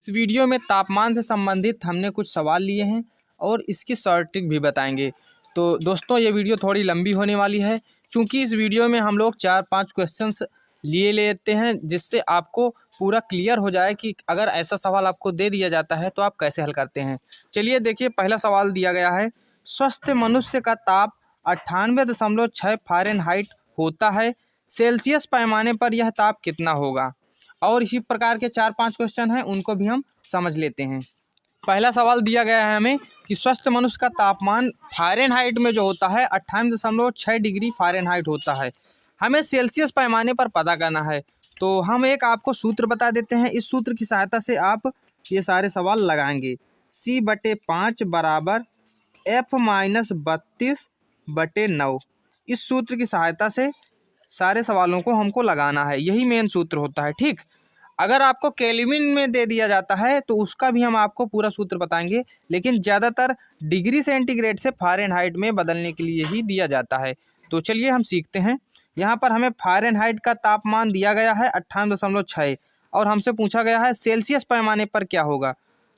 इस वीडियो में तापमान से संबंधित हमने कुछ सवाल लिए हैं और इसकी शॉर्ट ट्रिक भी बताएंगे। तो दोस्तों ये वीडियो थोड़ी लंबी होने वाली है, क्योंकि इस वीडियो में हम लोग 4-5 क्वेश्चंस लिए लेते हैं, जिससे आपको पूरा क्लियर हो जाए कि अगर ऐसा सवाल आपको दे दिया जाता है तो आप कैसे हल करते हैं। चलिए देखिए, पहला सवाल दिया गया है, स्वस्थ मनुष्य का ताप 98.6 फ़ारेनहाइट होता है, सेल्सियस पैमाने पर यह ताप कितना होगा। और इसी प्रकार के 4-5 क्वेश्चन हैं, उनको भी हम समझ लेते हैं। पहला सवाल दिया गया है हमें कि स्वस्थ मनुष्य का तापमान फ़ारेनहाइट में जो होता है 98.6 डिग्री फ़ारेनहाइट होता है। हमें सेल्सियस पैमाने पर पता करना है, तो हम एक आपको सूत्र बता देते हैं। इस सूत्र की सहायता से आप ये सारे सवाल लगाएंगे। C/5 बराबर F-32/9। इस सूत्र की सहायता से सारे सवालों को हमको लगाना है, यही मेन सूत्र होता है। ठीक, अगर आपको केल्विन में दे दिया जाता है तो उसका भी हम आपको पूरा सूत्र बताएंगे, लेकिन ज़्यादातर डिग्री सेंटीग्रेड से फ़ारेनहाइट में बदलने के लिए ही दिया जाता है। तो चलिए हम सीखते हैं। यहाँ पर हमें फ़ारेनहाइट का तापमान दिया गया है 98.6 और हमसे पूछा गया है सेल्सियस पैमाने पर क्या होगा।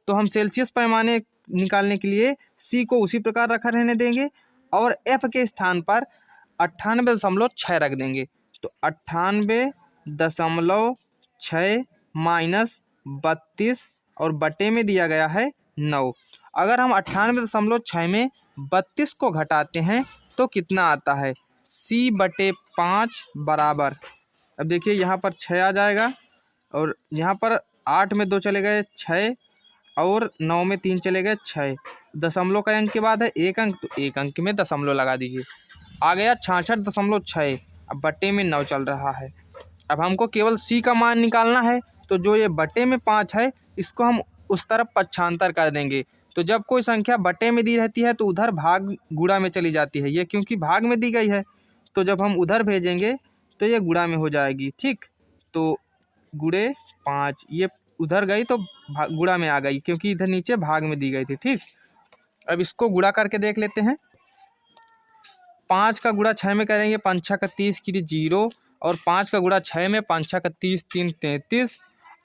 तो हम सेल्सियस पैमाने निकालने के लिए C को उसी प्रकार रखा रहने देंगे और F के स्थान पर 98.6 रख देंगे। तो 98.6 माइनस 32 और बटे में दिया गया है 9। अगर हम 98.6 में 32 को घटाते हैं तो कितना आता है, C/5 बराबर, अब देखिए यहाँ पर 6 आ जाएगा और यहाँ पर 8 में 2 चले गए 6 और 9 में 3 चले गए 6। दशमलव का अंक के बाद है 1 अंक, तो 1 अंक में दशमलव लगा दीजिए, आ गया 66.6। अब बटे में 9 चल रहा है। अब हमको केवल C का मान निकालना है, तो जो ये बटे में 5 है इसको हम उस तरफ पक्षांतर कर देंगे। तो जब कोई संख्या बटे में दी रहती है तो उधर भाग गुणा में चली जाती है, ये क्योंकि भाग में दी गई है, तो जब हम उधर भेजेंगे तो ये गुणा में हो जाएगी। ठीक, तो गुणे 5, ये उधर गई तो गुणा में आ गई, क्योंकि इधर नीचे भाग में दी गई थी। ठीक, अब इसको गुणा करके देख लेते हैं। 5 का गुणा 6 में करेंगे, 5 6 का 30 की 0, और 5 का गुणा 6 में, 5 6 का 30 3 33,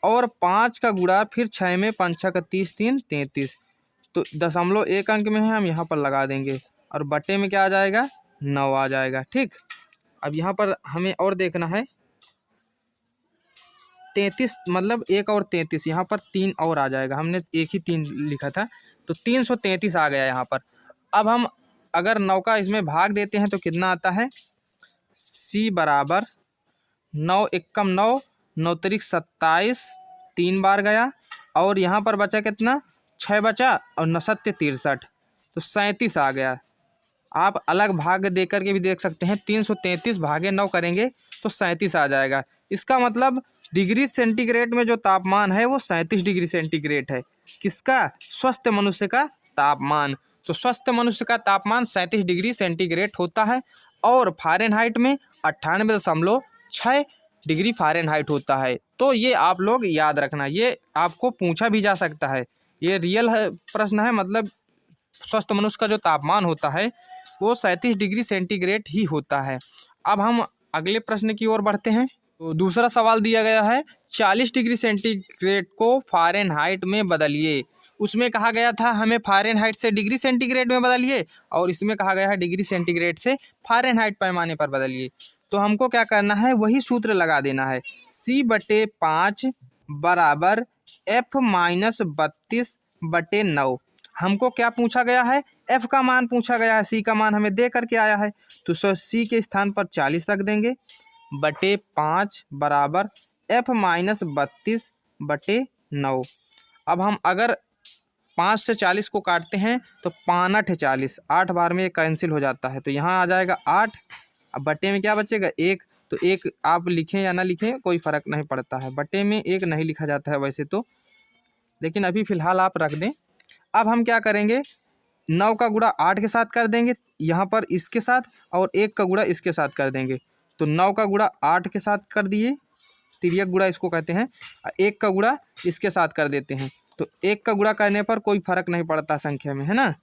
और 5 का गुणा फिर 6 में, 5 6 का 30 3 33। तो दशमलव 1 अंक में है, हम यहाँ पर लगा देंगे और बटे में क्या आ जाएगा, 9 आ जाएगा। ठीक, अब यहाँ पर हमें और देखना है 33, मतलब 1 और 33, यहाँ पर 3 और आ जाएगा, हमने एक ही 3 लिखा था, तो 333 आ गया यहाँ पर। अब हम अगर 9 का इसमें भाग देते हैं तो कितना आता है, C बराबर 9 एकम 9, 9 त्रिक 27, 3 बार गया, और यहाँ पर बचा कितना, 6 बचा, और 9 सत्य 63, तो 37 आ गया। आप अलग भाग दे करके भी देख सकते हैं, 333 भागे 9 करेंगे तो 37 आ जाएगा। इसका मतलब डिग्री सेंटीग्रेड में जो तापमान है वो 37 डिग्री सेंटीग्रेड है। किसका, स्वस्थ मनुष्य का तापमान। तो स्वस्थ मनुष्य का तापमान 37 डिग्री सेंटीग्रेड होता है और फ़ारेनहाइट में 98.6 डिग्री फ़ारेनहाइट होता है। तो ये आप लोग याद रखना, ये आपको पूछा भी जा सकता है, ये रियल है प्रश्न है। मतलब स्वस्थ मनुष्य का जो तापमान होता है वो 37 डिग्री सेंटीग्रेड ही होता है। अब हम अगले प्रश्न की ओर बढ़ते हैं। तो दूसरा सवाल दिया गया है, 40 डिग्री सेंटीग्रेड को फ़ारेनहाइट में बदलिए। उसमें कहा गया था हमें फ़ारेनहाइट से डिग्री सेंटीग्रेड में बदलिए, और इसमें कहा गया है डिग्री सेंटीग्रेड से फ़ारेनहाइट पैमाने पर बदलिए। तो हमको क्या करना है, वही सूत्र लगा देना है। C/5 बराबर F-32/9। हमको क्या पूछा गया है, F का मान पूछा गया है, C का मान हमें दे करके आया है, तो C के स्थान पर 40 रख देंगे, बटे 5 बराबर F-32/9। अब हम अगर 5 से 40 को काटते हैं तो 5 8 40, 8 बार में कैंसिल हो जाता है, तो यहाँ आ जाएगा 8। अब बटे में क्या बचेगा, 1। तो 1 आप लिखें या ना लिखें कोई फ़र्क नहीं पड़ता है, बटे में 1 नहीं लिखा जाता है वैसे तो, लेकिन अभी फ़िलहाल आप रख दें। अब हम क्या करेंगे, 9 का गुणा 8 के साथ कर देंगे यहाँ पर इसके साथ, और 1 का गुणा इसके साथ कर देंगे। तो 9 का गुणा 8 के साथ कर दिए, तिर्यक गुणा इसको कहते हैं, 1 का गुणा इसके साथ कर देते हैं। तो 1 का गुणा करने पर कोई फ़र्क नहीं पड़ता संख्या में, है ना।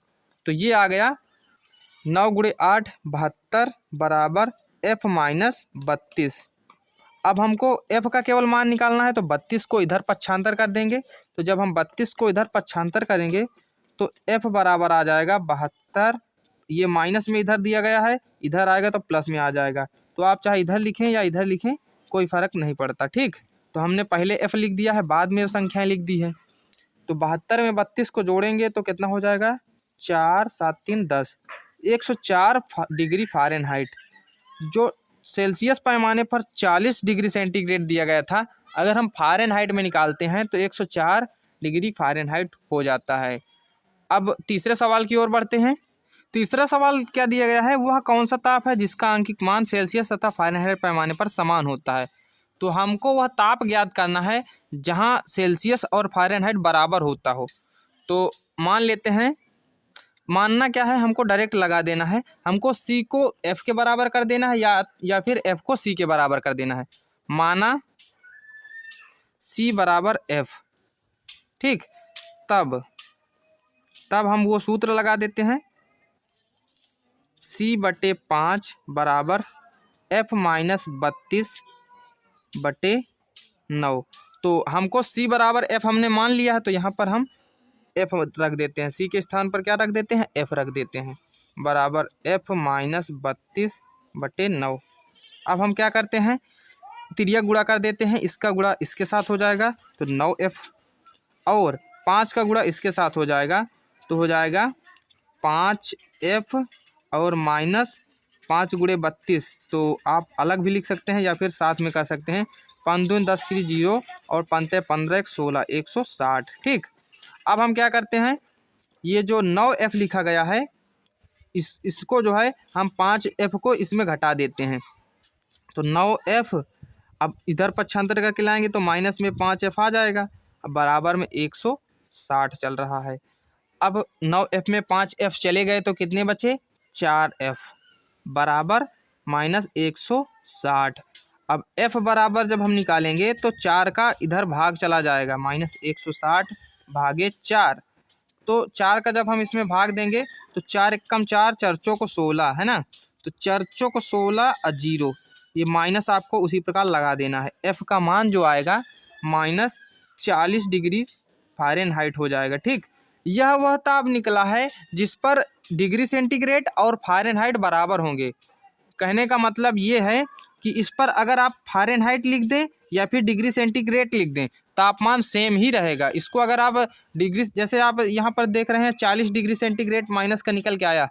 तो ये आ गया 9 × 8 72 बराबर F-32। अब हमको f का केवल मान निकालना है, तो 32 को इधर पक्षांतर कर देंगे। तो जब हम 32 को इधर पक्षांतर करेंगे तो f बराबर आ जाएगा 72। ये माइनस में इधर दिया गया है, इधर आएगा तो प्लस में आ जाएगा। तो आप चाहे इधर लिखें या इधर लिखें, कोई फ़र्क नहीं पड़ता। ठीक, तो हमने पहले f लिख दिया है, बाद में संख्याएँ लिख दी है। तो 72 में 32 को जोड़ेंगे तो कितना हो जाएगा, 4 7 3 10, 104 डिग्री फ़ारेनहाइट, जो सेल्सियस पैमाने पर 40 डिग्री सेंटीग्रेड दिया गया था, अगर हम फ़ारेनहाइट में निकालते हैं तो 104 डिग्री फ़ारेनहाइट हो जाता है। अब तीसरे सवाल की ओर बढ़ते हैं। तीसरा सवाल क्या दिया गया है, वह कौन सा ताप है जिसका आंकिक मान सेल्सियस तथा फ़ारेनहाइट पैमाने पर समान होता है। तो हमको वह ताप ज्ञात करना है जहां सेल्सियस और फ़ारेनहाइट बराबर होता हो। तो मान लेते हैं, मानना क्या है, हमको डायरेक्ट लगा देना है। हमको C को F के बराबर कर देना है या फिर F को C के बराबर कर देना है। माना C बराबर F, ठीक, तब हम वो सूत्र लगा देते हैं, C/5 बराबर F माइनस 32/9। तो हमको C बराबर F हमने मान लिया है, तो यहाँ पर हम F रख देते हैं। C के स्थान पर क्या रख देते हैं, F रख देते हैं, बराबर F माइनस 32/9। अब हम क्या करते हैं, तिर्यक गुणा कर देते हैं। इसका गुणा इसके साथ हो जाएगा तो 9F, और 5 का गुणा इसके साथ हो जाएगा तो हो जाएगा 5F और माइनस 5 गुणे 32। तो आप अलग भी लिख सकते हैं या फिर साथ में कर सकते हैं। 5 दूनी 10 की 0 और 5 15 1 16, 160। ठीक, अब हम क्या करते हैं, ये जो 9F लिखा गया है, इसको जो है हम 5F को इसमें घटा देते हैं। तो 9F अब इधर पक्षांतर करके लाएंगे तो माइनस में 5F आ जाएगा। अब बराबर में 160 चल रहा है। अब 9F में 5F चले गए तो कितने बचे, 4F, बराबर माइनस 160। अब F बराबर जब हम निकालेंगे तो 4 का इधर भाग चला जाएगा, माइनस 160 भागे 4। तो 4 का जब हम इसमें भाग देंगे तो 4 एकम 4, 4 चौको 16 है ना। तो 4 चौको 16 और 0, ये माइनस आपको उसी प्रकार लगा देना है। F का मान जो आएगा माइनस 40 डिग्री फ़ारेनहाइट हो जाएगा। ठीक, यह वह ताप निकला है जिस पर डिग्री सेंटीग्रेड और फ़ारेनहाइट बराबर होंगे। कहने का मतलब ये है कि इस पर अगर आप फ़ारेनहाइट लिख दें या फिर डिग्री सेंटीग्रेड लिख दें, तापमान सेम ही रहेगा। इसको अगर आप डिग्री, जैसे आप यहाँ पर देख रहे हैं 40 डिग्री सेंटीग्रेड माइनस का निकल के आया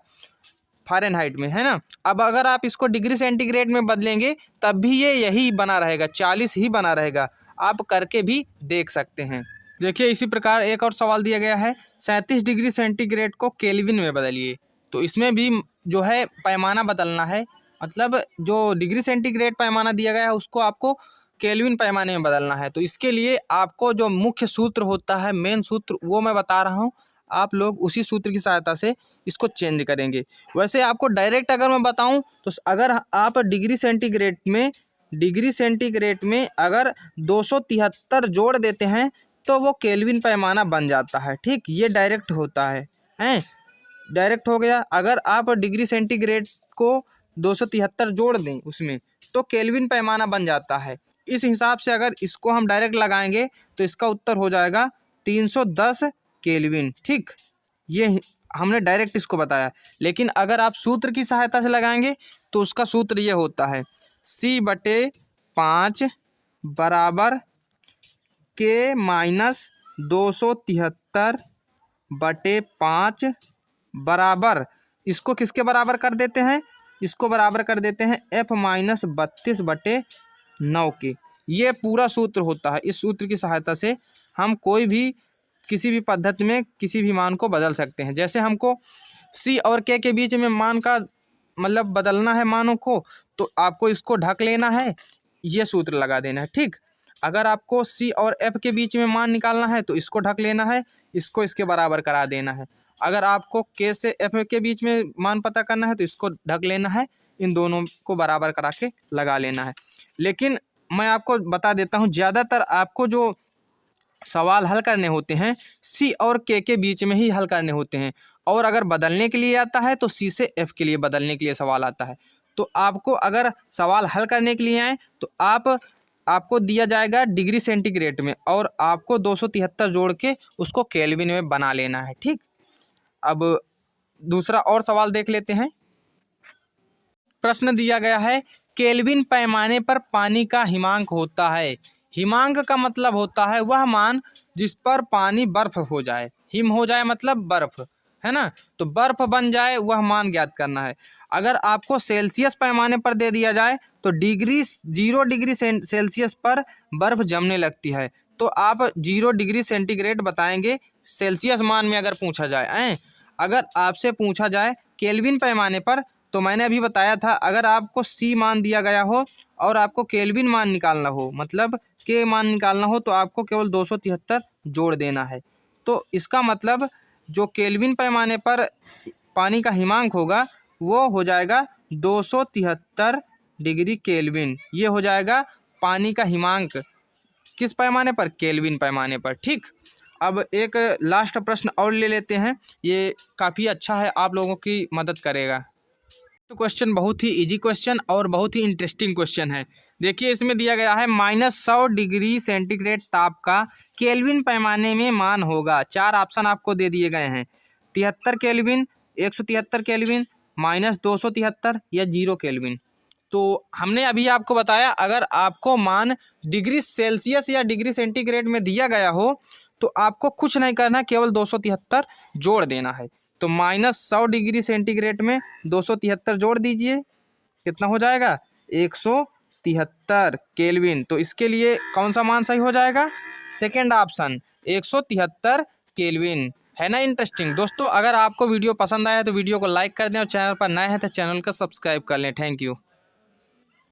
फ़ारेनहाइट में, है ना। अब अगर आप इसको डिग्री सेंटीग्रेड में बदलेंगे तब भी ये यही बना रहेगा, 40 ही बना रहेगा। आप करके भी देख सकते हैं। देखिए इसी प्रकार एक और सवाल दिया गया है, 37 डिग्री सेंटीग्रेड को केल्विन में बदलिए। तो इसमें भी जो है पैमाना बदलना है, मतलब जो डिग्री सेंटीग्रेड पैमाना दिया गया है उसको आपको केल्विन पैमाने में बदलना है। तो इसके लिए आपको जो मुख्य सूत्र होता है, मेन सूत्र, वो मैं बता रहा हूँ, आप लोग उसी सूत्र की सहायता से इसको चेंज करेंगे। वैसे आपको डायरेक्ट अगर मैं बताऊं तो अगर आप डिग्री सेंटीग्रेड में अगर 273 जोड़ देते हैं तो वो केल्विन पैमाना बन जाता है। ठीक, ये डायरेक्ट होता है, डायरेक्ट हो गया। अगर आप डिग्री सेंटीग्रेड को 273 जोड़ दें उसमें तो केल्विन पैमाना बन जाता है। इस हिसाब से अगर इसको हम डायरेक्ट लगाएंगे तो इसका उत्तर हो जाएगा 310 केल्विन। ठीक, ये हमने डायरेक्ट इसको बताया। लेकिन अगर आप सूत्र की सहायता से लगाएंगे तो उसका सूत्र ये होता है, C/5 बराबर K माइनस 273/5 बराबर, इसको किसके बराबर कर देते हैं, इसको बराबर कर देते हैं F माइनस 32/9 के। ये पूरा सूत्र होता है। इस सूत्र की सहायता से हम कोई भी किसी भी पद्धति में किसी भी मान को बदल सकते हैं। जैसे हमको C और K के बीच में मान का मतलब बदलना है मानों को, तो आपको इसको ढक लेना है, ये सूत्र लगा देना है। ठीक, अगर आपको C और F के बीच में मान निकालना है तो इसको ढक लेना है, इसको इसके बराबर करा देना है। अगर आपको K से F के बीच में मान पता करना है तो इसको ढक लेना है, इन दोनों को बराबर करा के लगा लेना है। लेकिन मैं आपको बता देता हूँ, ज़्यादातर आपको जो सवाल हल करने होते हैं C और K के बीच में ही हल करने होते हैं, और अगर बदलने के लिए आता है तो C से F के लिए बदलने के लिए सवाल आता है। तो आपको अगर सवाल हल करने के लिए आए तो आप आपको दिया जाएगा डिग्री सेंटीग्रेड में और आपको 273 जोड़ के उसको केल्विन में बना लेना है। ठीक, अब दूसरा और सवाल देख लेते हैं। प्रश्न दिया गया है केल्विन पैमाने पर पानी का हिमांक होता है। हिमांक का मतलब होता है वह मान जिस पर पानी बर्फ हो जाए। हिम हो जाए मतलब बर्फ, है ना, तो बर्फ बन जाए वह मान ज्ञात करना है। अगर आपको सेल्सियस पैमाने पर दे दिया जाए तो 0 डिग्री सेल्सियस पर बर्फ जमने लगती है, तो आप 0 डिग्री सेंटीग्रेड बताएंगे सेल्सियस मान में अगर पूछा जाए। अगर आपसे पूछा जाए केल्विन पैमाने पर, तो मैंने अभी बताया था अगर आपको सी मान दिया गया हो और आपको केल्विन मान निकालना हो, मतलब के मान निकालना हो, तो आपको केवल 273 जोड़ देना है। तो इसका मतलब जो केल्विन पैमाने पर पानी का हिमांक होगा वो हो जाएगा 273 डिग्री केल्विन। ये हो जाएगा पानी का हिमांक किस पैमाने पर? केल्विन पैमाने पर। ठीक, अब एक लास्ट प्रश्न और ले लेते हैं, ये काफ़ी अच्छा है, आप लोगों की मदद करेगा। तो क्वेश्चन बहुत ही इजी क्वेश्चन और बहुत ही इंटरेस्टिंग क्वेश्चन है। देखिए इसमें दिया गया है -100 डिग्री सेंटीग्रेड ताप का केल्विन पैमाने में मान होगा। 4 ऑप्शन आपको दे दिए गए हैं, 73 केल्विन, 173 केल्विन, -273 या 0 केल्विन। तो हमने अभी आपको बताया अगर आपको मान डिग्री सेल्सियस या डिग्री सेंटीग्रेड में दिया गया हो तो आपको कुछ नहीं करना, केवल 273 जोड़ देना है। तो -100 डिग्री सेंटीग्रेड में 273 जोड़ दीजिए, कितना हो जाएगा? 173 केल्विन। तो इसके लिए कौन सा मान सही हो जाएगा? Second option 173 kelvin. है ना इंटरेस्टिंग दोस्तों? अगर आपको वीडियो पसंद आया तो वीडियो को लाइक कर दें और चैनल पर नए हैं तो चैनल को सब्सक्राइब कर लें। Thank you.